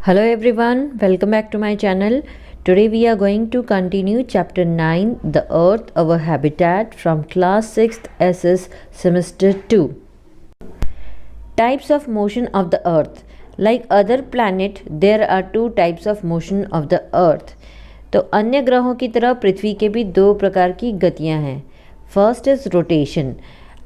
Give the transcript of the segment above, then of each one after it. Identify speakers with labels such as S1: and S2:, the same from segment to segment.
S1: Hello everyone, welcome back to my channel. Today we are going to continue chapter 9, The Earth, Our Habitat, from class 6th SS semester 2. Types of motion of the earth. Like other planet, there are two types of motion of the earth. तो अन्य ग्रहों की तरह पृथ्वी के भी दो प्रकार की गतियां हैं. First is rotation.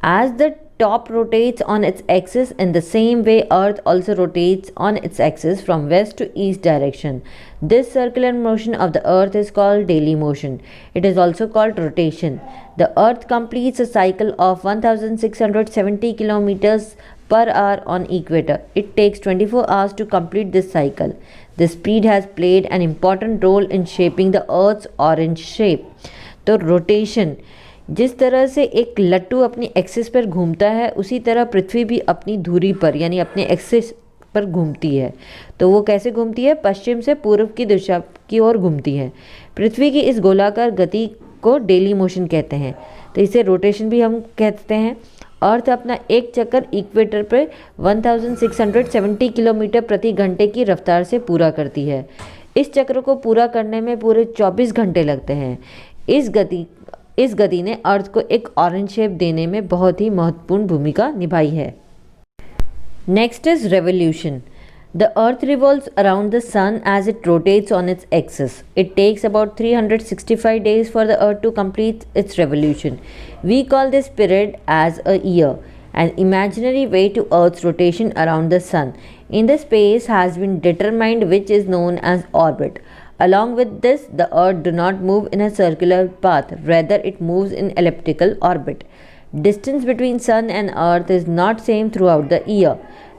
S1: As the top rotates on its axis, in the same way earth also rotates on its axis from west to east direction. This circular motion of the earth is called daily motion. It is also called rotation. The earth completes a cycle of 1670 kilometers per hour on equator. It takes 24 hours to complete this cycle. The speed has played an important role in shaping the earth's orange shape. तो rotation, जिस तरह से एक लट्टू अपनी axis पर घूमता है उसी तरह पृथ्वी भी अपनी धुरी पर यानी अपने एक्सिस पर घूमती है. तो वो कैसे घूमती है? पश्चिम से पूर्व की दिशा की ओर घूमती है. पृथ्वी की इस गोलाकार गति को डेली मोशन कहते हैं. तो इसे रोटेशन भी हम कहते हैं. अर्थ अपना एक चक्कर इक्वेटर पर 1670 किलोमीटर प्रति घंटे की रफ्तार से पूरा करती है. इस चक्र को पूरा करने में पूरे 24 घंटे लगते हैं. इस गति ने अर्थ को एक ऑरेंज शेप देने में बहुत ही महत्वपूर्ण भूमिका निभाई है. Next is revolution. The earth revolves around the sun as it rotates on its axis. It takes about 365 days for the earth to complete its revolution. We call this period as a year, an imaginary way to earth's rotation around the sun. In the space has been determined which is known as orbit. Along with this, the earth do not move in a circular path, rather it moves in elliptical orbit. Distance between sun and earth is not same throughout the year.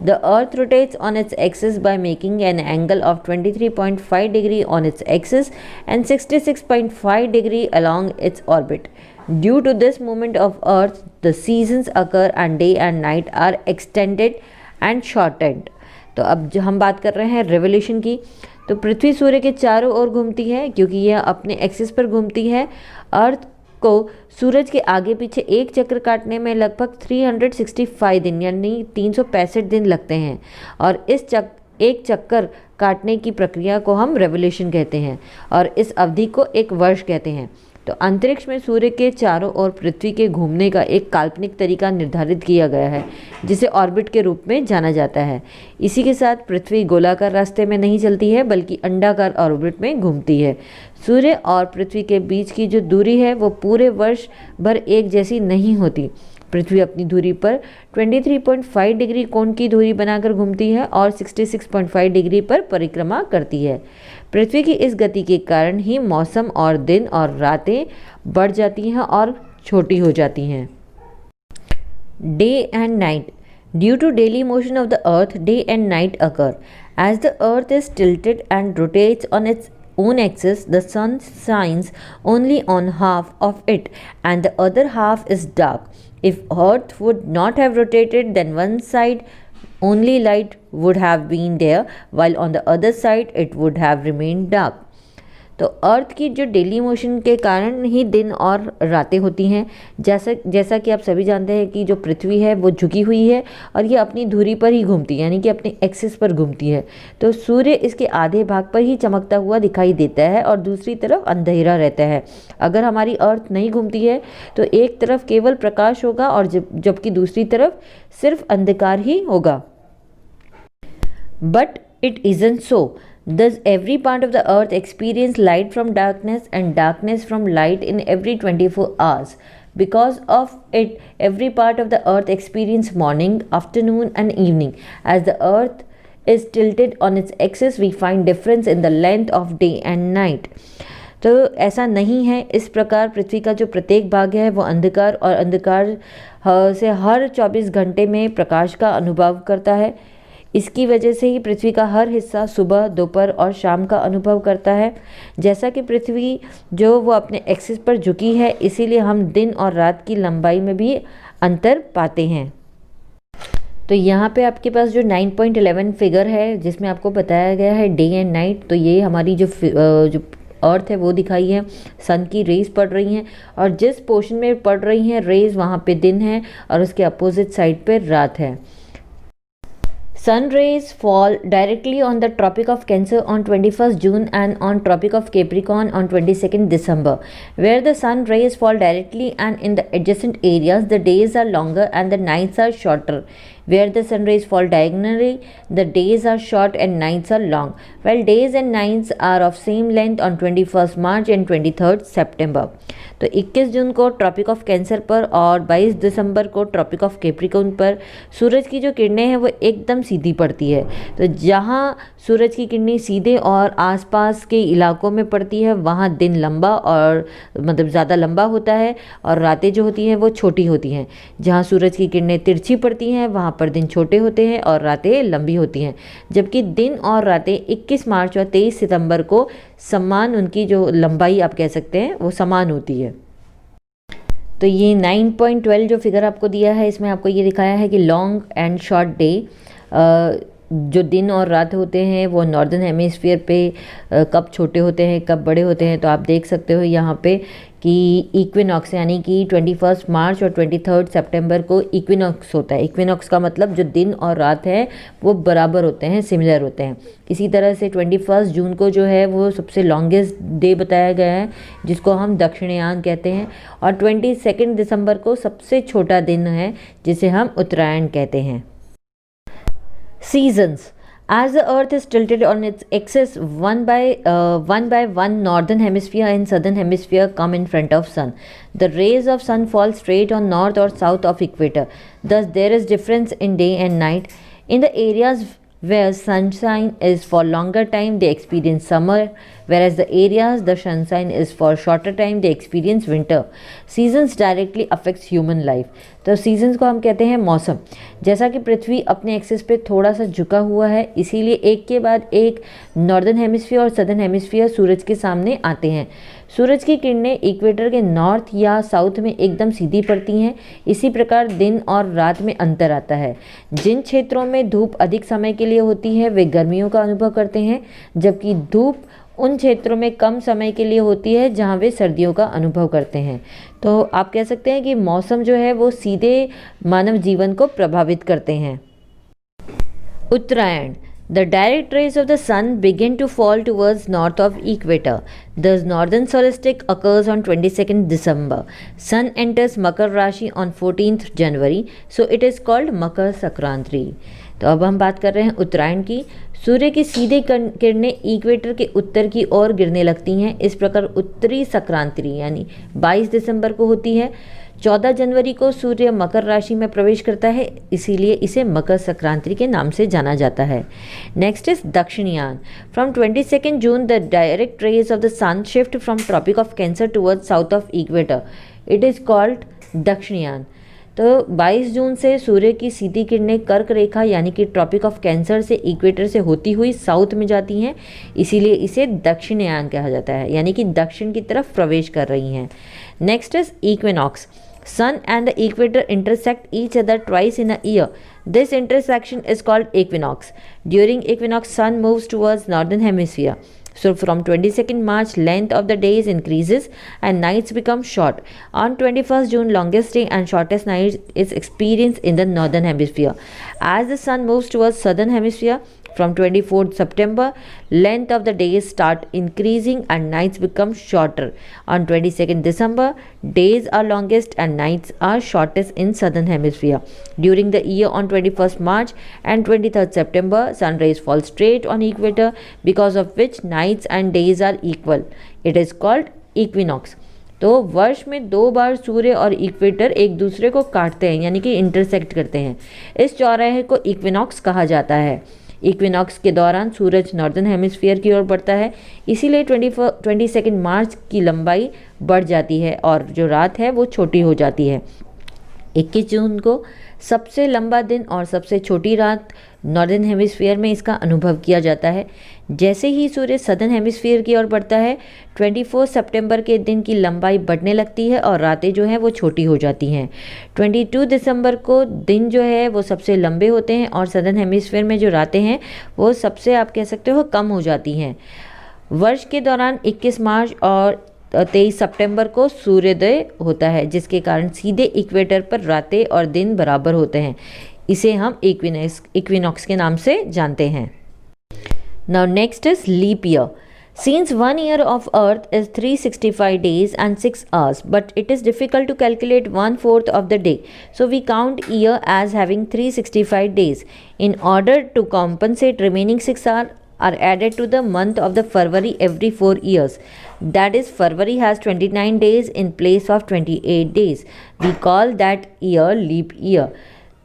S1: The earth rotates on its axis by making an angle of 23.5 degree on its axis and 66.5 degree along its orbit. Due to this movement of earth, the seasons occur and day and night are extended and shortened. तो अब जो हम बात कर रहे हैं revolution की, तो पृथ्वी सूर्य के चारों ओर घूमती है क्योंकि यह अपने एक्सिस पर घूमती है. अर्थ को सूरज के आगे पीछे एक चक्र काटने में लगभग 365 दिन यानी 365 दिन लगते हैं और एक चक्कर काटने की प्रक्रिया को हम रेवोल्यूशन कहते हैं और इस अवधि को एक वर्ष कहते हैं. तो अंतरिक्ष में सूर्य के चारों ओर पृथ्वी के घूमने का एक काल्पनिक तरीका निर्धारित किया गया है जिसे ऑर्बिट के रूप में जाना जाता है. इसी के साथ पृथ्वी गोलाकार रास्ते में नहीं चलती है बल्कि अंडाकार ऑर्बिट में घूमती है. सूर्य और पृथ्वी के बीच की जो दूरी है वो पूरे वर्ष भर एक जैसी नहीं होती. पृथ्वी अपनी धुरी पर 23.5 डिग्री कोण की धुरी बनाकर घूमती है और 66.5 डिग्री पर परिक्रमा करती है. पृथ्वी की इस गति के कारण ही मौसम और दिन और रातें बढ़ जाती हैं और छोटी हो जाती हैं. Day and night. Due to daily motion of the earth, day and night occur. As the earth is tilted and rotates on its own axis, the sun shines only on half of it and the other half is dark. If earth would not have rotated, then one side only light would have been there while on the other side it would have remained dark. तो अर्थ की जो daily motion के कारण ही दिन और रातें होती हैं. जैसा कि आप सभी जानते हैं कि जो पृथ्वी है वो झुकी हुई है और ये अपनी धुरी पर ही घूमती है यानी कि अपने एक्सिस पर घूमती है. तो सूर्य इसके आधे भाग पर ही चमकता हुआ दिखाई देता है और दूसरी तरफ अंधेरा रहता है. अगर हमारी अर्थ नहीं घूमती है तो एक तरफ केवल प्रकाश होगा और जबकि दूसरी तरफ सिर्फ अंधकार ही होगा. But it isn't so. Thus, every part of the earth experiences light from darkness and darkness from light in every 24 hours. Because of it, every part of the earth experiences morning, afternoon and evening. As the earth is tilted on its axis, we find difference in the length of day and night. तो ऐसा नहीं है. इस प्रकार पृथ्वी का जो प्रत्येक भाग है वो अंधकार और अंधकार से हर 24 घंटे में प्रकाश का अनुभव करता है. इसकी वजह से ही पृथ्वी का हर हिस्सा सुबह, दोपहर और शाम का अनुभव करता है. जैसा कि पृथ्वी जो वो अपने एक्सिस पर झुकी है इसीलिए हम दिन और रात की लंबाई में भी अंतर पाते हैं. तो यहाँ पे आपके पास जो 9.11 फिगर है जिसमें आपको बताया गया है डे एंड नाइट, तो ये हमारी जो अर्थ है वो दिखाई है. सन की रेज पड़ रही हैं और जिस पोर्शन में पड़ रही हैं रेज वहाँ पे दिन है और उसके अपोजिट साइड पे रात है. Sun rays fall directly on the Tropic of Cancer on 21st June and on Tropic of Capricorn on 22nd December. Where the sun rays fall directly and in the adjacent areas, the days are longer and the nights are shorter. Where the sun rays fall diagonally, the days are short and nights are long, while days and nights are of same length on 21st March and 23rd September. तो 21 जून को tropic of cancer पर और 22 दिसंबर को tropic of Capricorn पर सूरज की जो किरणें हैं वो एकदम सीधी पड़ती है। तो जहाँ सूरज की किरणें सीधे और आसपास के इलाकों में पड़ती है वहाँ दिन लंबा और मतलब ज़्यादा लंबा होता है और रातें जो होती हैं वो छोटी होती हैं। जहाँ सूरज की किरणें तिरछी पड़ती हैं वहाँ पर दिन छोटे होते हैं और रातें लंबी होती हैं। जबकि दिन और रातें 21 मार्च और 23 सितंबर को समान, उनकी जो लंबाई आप कह सकते हैं वो समान होती है। तो ये 9.12 जो फिगर आपको दिया है इसमें आपको ये दिखाया है कि लॉन्ग एंड शॉर्ट डे, जो दिन और रात होते हैं वो नॉर्दर्न हेमिस्फीयर पे कब छोटे होते हैं कब बड़े होते हैं। तो आप देख सकते हो यहाँ पे कि इक्विनॉक्स यानी कि 21 मार्च और 23 सितंबर को इक्विनॉक्स होता है। इक्विनॉक्स का मतलब जो दिन और रात है वो बराबर होते हैं, सिमिलर होते हैं। इसी तरह से 21 जून को जो है वो सबसे लॉन्गेस्ट डे बताया गया है जिसको हम दक्षिणायन कहते हैं, और 22 दिसंबर को सबसे छोटा दिन है जिसे हम उत्तरायण कहते हैं। Seasons. As the earth is tilted on its axis, one by one northern hemisphere and southern hemisphere come in front of sun. The rays of sun fall straight on north or south of equator. Thus there is difference in day and night. In the areas where sunshine is for longer time they experience summer, whereas the areas the sunshine is for shorter time they experience winter. Seasons directly affects human life. तो seasons को हम कहते हैं मौसम। जैसा कि पृथ्वी अपने axis पे थोड़ा सा झुका हुआ है इसीलिए एक के बाद एक नॉर्दर्न हेमिस्फीयर और सदर्न हेमिस्फीयर सूरज के सामने आते हैं। सूरज की किरणें इक्वेटर के नॉर्थ या साउथ में एकदम सीधी पड़ती हैं। इसी प्रकार दिन और रात में अंतर आता है। जिन क्षेत्रों में धूप अधिक समय के लिए होती है वे गर्मियों का अनुभव करते हैं, जबकि धूप उन क्षेत्रों में कम समय के लिए होती है जहां वे सर्दियों का अनुभव करते हैं। तो आप कह सकते हैं कि मौसम जो है वो सीधे मानव जीवन को प्रभावित करते हैं। उत्तरायण। The direct rays of the sun begin to fall towards north of equator. Thus northern solstice occurs on 22nd December. Sun enters Makar Rashi on 14th January, so it is called Makar Sankranti. तो अब हम बात कर रहे हैं उत्तरायण की। सूर्य की सीधे किरणें इक्वेटर के उत्तर की ओर गिरने लगती हैं। इस प्रकार उत्तरी संक्रांति यानी 22 दिसंबर को होती है। 14 जनवरी को सूर्य मकर राशि में प्रवेश करता है, इसीलिए इसे मकर संक्रांति के नाम से जाना जाता है। Next is Dakshinayan. From 22 June the direct rays of the sun shift from Tropic of Cancer towards south of equator. It is called Dakshinayan. तो 22 जून से सूर्य की सीधी किरणें कर्क रेखा यानी कि ट्रॉपिक ऑफ कैंसर से इक्वेटर से होती हुई साउथ में जाती हैं, इसीलिए इसे दक्षिणायन कहा जाता है, यानी कि दक्षिण की तरफ प्रवेश कर रही हैं। Next is equinox. Sun and the equator intersect each other twice in a year. This intersection is called equinox. During equinox, sun moves towards northern hemisphere. So from 22nd March, length of the days increases and nights become short. On 21st June, longest day and shortest night is experienced in the northern hemisphere. As the sun moves towards southern hemisphere, from 24th September, length of the days start increasing and nights become shorter. On 22nd December, days are longest and nights are shortest in southern hemisphere. During the year on 21st March and 23rd September, sun rays fall straight on equator, because of which nights and days are equal. It is called equinox. तो वर्ष में 2 बार सूर्य और equator एक दूसरे को काटते हैं यानी कि इंटरसेक्ट करते हैं। इस चौराहे को इक्विनॉक्स कहा जाता है। इक्विनॉक्स के दौरान सूरज नॉर्दर्न हेमिस्फीयर की ओर बढ़ता है, इसीलिए 22 मार्च की लंबाई बढ़ जाती है और जो रात है वो छोटी हो जाती है। 21 जून को सबसे लंबा दिन और सबसे छोटी रात नॉर्दर्न हेमिस्फीयर में इसका अनुभव किया जाता है। जैसे ही सूर्य सदर्न हेमिस्फीयर की ओर बढ़ता है, 24 सितंबर के दिन की लंबाई बढ़ने लगती है और रातें जो हैं वो छोटी हो जाती हैं। 22 दिसंबर को दिन जो है वो सबसे लंबे होते हैं और सदर्न हेमिस्फीयर में जो रातें हैं वो सबसे आप कह सकते हो कम हो जाती हैं। वर्ष के दौरान 21 मार्च और 23 सितंबर को सूर्योदय होता है, जिसके कारण सीधे इक्वेटर पर रातें और दिन बराबर होते हैं। इसे हम इक्विनॉक्स के नाम से जानते हैं। Now next is leap year. Since 1 year of Earth is 365 days and 6 hours, but it is difficult to calculate 1/4 of the day. So we count year as having 365 days. In order to compensate, remaining 6 hours are added to the month of the February every 4 years. That is, February has 29 days in place of 28 days. We call that year leap year.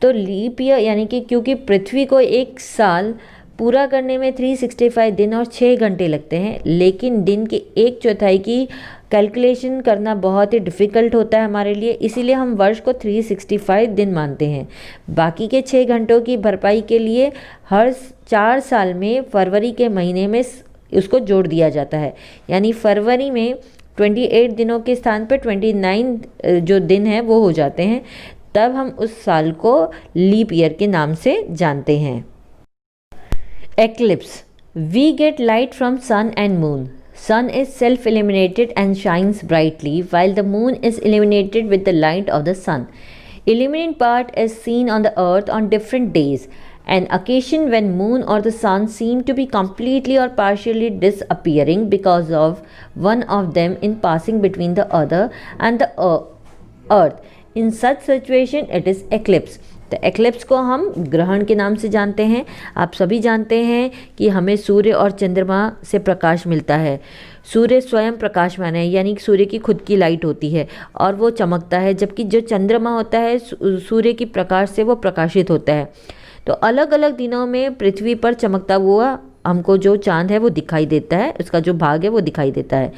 S1: तो leap year यानी कि क्योंकि पृथ्वी को एक साल पूरा करने में 365 दिन और 6 घंटे लगते हैं, लेकिन दिन के 1/4 की कैलकुलेशन करना बहुत ही डिफ़िकल्ट होता है हमारे लिए, इसीलिए हम वर्ष को 365 दिन मानते हैं। बाकी के 6 घंटों की भरपाई के लिए हर 4 साल में फरवरी के महीने में उसको जोड़ दिया जाता है, यानी फरवरी में 28 दिनों के स्थान पर 29 जो दिन हैं वो हो जाते हैं, तब हम उस साल को लीप ईयर के नाम से जानते हैं। Eclipse. We get light from sun and moon. Sun is self-illuminated and shines brightly, while the moon is illuminated with the light of the sun. Illuminated part is seen on the earth on different days. An occasion when moon or the sun seem to be completely or partially disappearing because of one of them in passing between the other and the earth. In such situation, it is eclipse. तो eclipse को हम ग्रहण के नाम से जानते हैं। आप सभी जानते हैं कि हमें सूर्य और चंद्रमा से प्रकाश मिलता है। सूर्य स्वयं प्रकाशमान है, यानी कि सूर्य की खुद की लाइट होती है और वो चमकता है, जबकि जो चंद्रमा होता है सूर्य की प्रकाश से वो प्रकाशित होता है। तो अलग अलग दिनों में पृथ्वी पर चमकता हुआ हमको जो चांद है वो दिखाई देता है, उसका जो भाग है वो दिखाई देता है।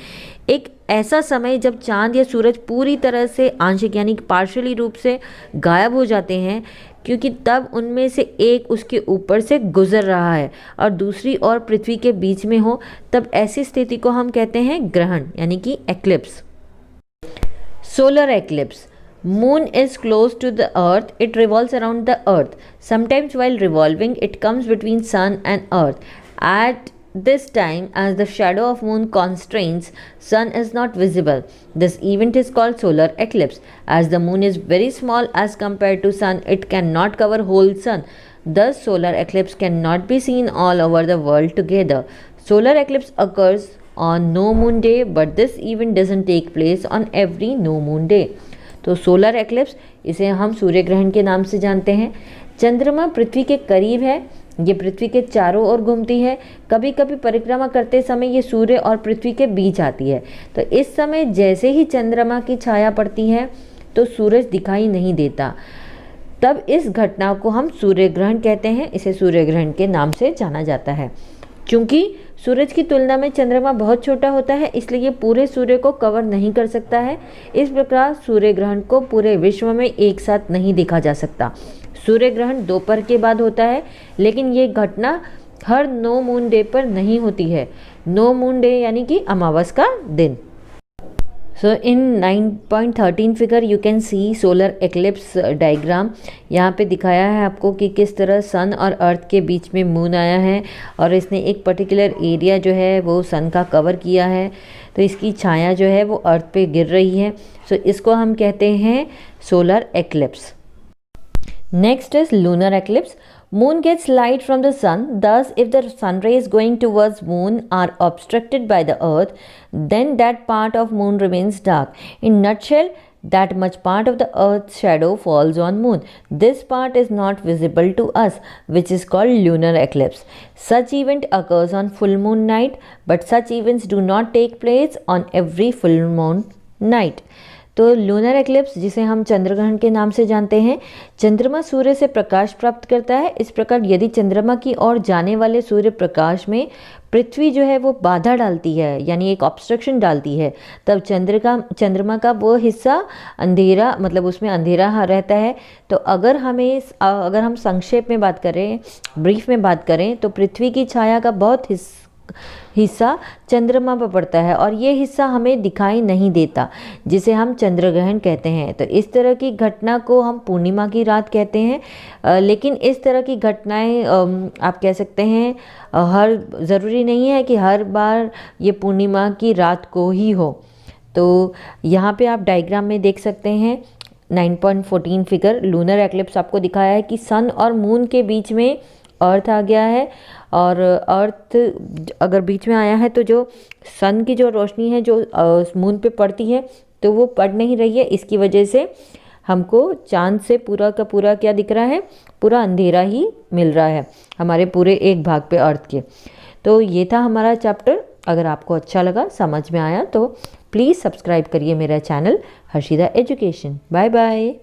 S1: एक ऐसा समय जब चांद या सूरज पूरी तरह से आंशिक यानी पार्शियली रूप से गायब हो जाते हैं, क्योंकि तब उनमें से एक उसके ऊपर से गुजर रहा है और दूसरी ओर पृथ्वी के बीच में हो, तब ऐसी स्थिति को हम कहते हैं ग्रहण यानी कि eclipse. Solar eclipse. Moon is close to the earth. It revolves around the earth. Sometimes while revolving, it comes between sun and earth. At this time, as the shadow of moon constrains, sun is not visible. This event is called solar eclipse. As the moon is very small as compared to sun, it cannot cover whole sun. Thus, solar eclipse cannot be seen all over the world together. Solar eclipse occurs on no moon day, but this event doesn't take place on every no moon day. तो solar eclipse, इसे हम सूर्य ग्रहण के नाम से जानते हैं। चंद्रमा पृथ्वी के करीब है, ये पृथ्वी के चारों ओर घूमती है। कभी कभी परिक्रमा करते समय ये सूर्य और पृथ्वी के बीच आती है। तो इस समय जैसे ही चंद्रमा की छाया पड़ती है तो सूरज दिखाई नहीं देता, तब इस घटना को हम सूर्य ग्रहण कहते हैं। इसे सूर्य ग्रहण के नाम से जाना जाता है। क्योंकि सूरज की तुलना में चंद्रमा बहुत छोटा होता है, इसलिए ये पूरे सूर्य को कवर नहीं कर सकता है। इस प्रकार सूर्य ग्रहण को पूरे विश्व में एक साथ नहीं देखा जा सकता। सूर्य ग्रहण दोपहर के बाद होता है, लेकिन ये घटना हर नो मून डे पर नहीं होती है। नो मून डे यानी कि अमावस का दिन। सो इन 9.13 figure you can see solar eclipse diagram. यहाँ पे दिखाया है आपको कि किस तरह सन और अर्थ के बीच में मून आया है और इसने एक पर्टिकुलर एरिया जो है वो सन का कवर किया है, तो इसकी छाया जो है वो अर्थ पे गिर रही है। सो इसको हम कहते हैं solar eclipse. Next is lunar eclipse. Moon gets light from the sun. Thus, if the sun rays going towards moon are obstructed by the earth, then that part of moon remains dark. In nutshell, that much part of the earth's shadow falls on moon. This part is not visible to us, which is called lunar eclipse. Such event occurs on full moon night, but such events do not take place on every full moon night. तो lunar eclipse, जिसे हम चंद्रग्रहण के नाम से जानते हैं, चंद्रमा सूर्य से प्रकाश प्राप्त करता है। इस प्रकार यदि चंद्रमा की ओर जाने वाले सूर्य प्रकाश में पृथ्वी जो है वो बाधा डालती है, यानी एक ऑब्स्ट्रक्शन डालती है, तब चंद्रमा का वो हिस्सा अंधेरा, मतलब उसमें अंधेरा रहता है। तो अगर हम संक्षेप में बात करें, ब्रीफ में बात करें, तो पृथ्वी की छाया का बहुत हिस्सा चंद्रमा पर पड़ता है और ये हिस्सा हमें दिखाई नहीं देता, जिसे हम चंद्र ग्रहण कहते हैं। तो इस तरह की घटना को हम पूर्णिमा की रात कहते हैं। लेकिन इस तरह की घटनाएं आप कह सकते हैं ज़रूरी नहीं है कि हर बार ये पूर्णिमा की रात को ही हो। तो यहाँ पे आप डायग्राम में देख सकते हैं 9.14 फिगर लूनर एक्लिप्स आपको दिखाया है कि सन और मून के बीच में अर्थ आ गया है, और अर्थ अगर बीच में आया है तो जो सन की जो रोशनी है जो मून पे पड़ती है तो वो पड़ नहीं रही है। इसकी वजह से हमको चांद से पूरा का पूरा क्या दिख रहा है, पूरा अंधेरा ही मिल रहा है हमारे पूरे एक भाग पे अर्थ के। तो ये था हमारा चैप्टर। अगर आपको अच्छा लगा, समझ में आया तो प्लीज़ सब्सक्राइब करिए मेरा channel Harshida education. Bye bye.